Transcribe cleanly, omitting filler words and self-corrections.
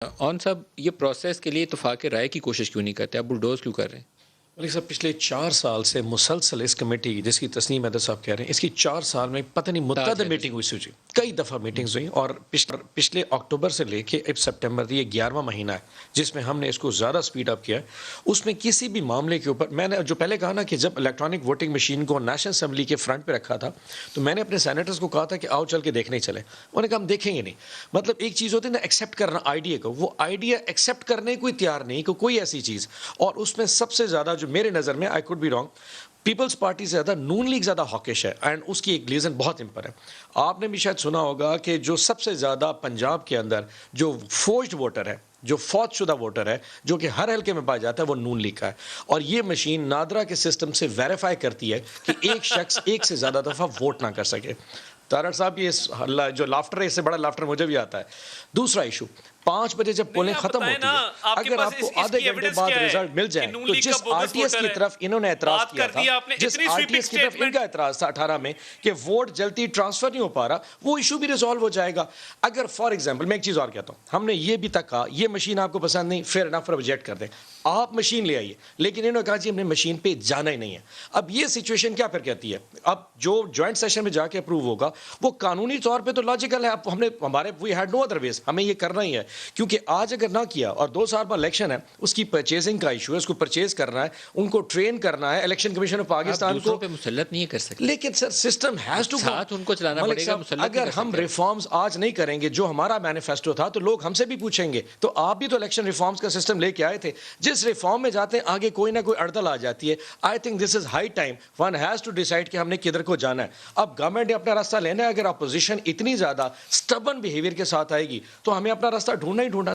اون صاحب یہ پروسیس کے لیے اتفاق رائے کی کوشش کیوں نہیں کرتے؟ آپ بلڈوز کیوں کر رہے ہیں؟ ملک صاحب پچھلے 4 سال سے مسلسل اس کمیٹی جس کی تسنیم احمد صاحب کہہ رہے ہیں، اس کی 4 سال میں پتہ نہیں متعدد میٹنگ ہوئی سوچی، کئی دفعہ میٹنگز ہوئی، اور پچھلے اکتوبر سے لے کے اب سپٹمبر یہ 11واں مہینہ ہے جس میں ہم نے اس کو زیادہ سپیڈ اپ کیا ہے۔ اس میں کسی بھی معاملے کے اوپر میں نے جو پہلے کہا نا کہ جب الیکٹرانک ووٹنگ مشین کو نیشنل اسمبلی کے فرنٹ پہ رکھا تھا تو میں نے اپنے سینیٹرز کو کہا تھا کہ آؤ چل کے دیکھنے چلے، انہوں نے کہا ہم دیکھیں گے نہیں۔ مطلب ایک چیز ہوتی ہے نا ایکسیپٹ کرنا آئیڈیا کو، وہ آئیڈیا ایکسیپٹ کرنے کوئی تیار نہیں کہ کوئی ایسی چیز، اور اس میں سب سے زیادہ جو میرے نظر میں آئی could be wrong, Peoples Party سے زیادہ نون لیگ زیادہ ہاکش ہے، اینڈ اس کی ایک ریزن بہت امپر ہے۔ آپ نے بھی شاید سنا ہوگا کہ جو سب سے زیادہ پنجاب کے اندر جو فورجڈ ووٹر ہے، جو فوج شدہ ووٹر ہے، جو کہ ہر حلقے میں پایا جاتا ہے، وہ نون لیگ کا ہے، اور یہ مشین نادرا کے سسٹم سے ویریفائی کرتی ہے کہ ایک شخص ایک سے زیادہ دفعہ ووٹ نہ کر سکے۔ تارڑ صاحب یہ جو لافٹر ہے، اس سے بڑا لافٹر مجھے بھی آتا ہے۔ دوسرا ایشو، 5 بجے جب پولنگ ختم ہوتی ہے، اگر آپ کو آدھے گھنٹے بعد رزلٹ مل جائے تو جس آر ٹی ایس کی طرف انہوں نے اعتراض کیا تھا، جس آر ٹی ایس کی طرف ان کا اعتراض تھا 18 میں کہ ووٹ جلدی ٹرانسفر نہیں ہو پا رہا، وہ ایشو بھی ریزالو ہو جائے گا۔ اگر فار ایگزامپل میں ایک چیز اور کہتا ہوں، ہم نے یہ بھی تک کہا یہ مشین آپ کو پسند نہیں، فیئر انف ریجیکٹ کر دیں، آپ مشین لے آئیے، لیکن انہوں نے کہا جی ہم نے مشین پہ جانا ہی نہیں ہے۔ اب یہ سچویشن کیا پھر کہتی ہے، اب جو جوائنٹ سیشن میں جا کے اپروو ہوگا وہ قانونی طور پہ تو لاجیکل ہے، اب ہم نے ہمارے we had no other ways, ہمیں یہ کرنا ہی ہے، کیونکہ آج اگر نہ کیا اور 2 سال بعد الیکشن ہے، اس کی پرچیزنگ کا ایشو ہے، اس کو پرچیز کرنا ہے، ان کو ٹرین کرنا ہے، الیکشن کمیشن آف پاکستان کو پہ مسلط نہیں کر سکتے، لیکن سر سسٹم ہیز ٹو ساتھ ان کو چلانا پڑے گا، مسلط اگر ہم ریفارمز آج نہیں کریں گے جو ہمارا مینیفیسٹو تھا تو لوگ ہم سے بھی پوچھیں گے، تو آپ بھی تو الیکشن ریفارمز کا سسٹم لے کے آئے تھے، جس ریفارم میں جاتے ہیں آگے کوئی نہ کوئی اڑدل آ جاتی ہے۔ I think this is high time one has to decide کہ ہم نے کدھر کو جانا ہے۔ اب گورنمنٹ نے اپنا راستہ لینا ہے، اگر اپوزیشن اتنی زیادہ سٹبن بیہیویئر کے ساتھ آئے گی تو ہمیں اپنا راستہ ڈھونڈنا ہی ڈھونڈنا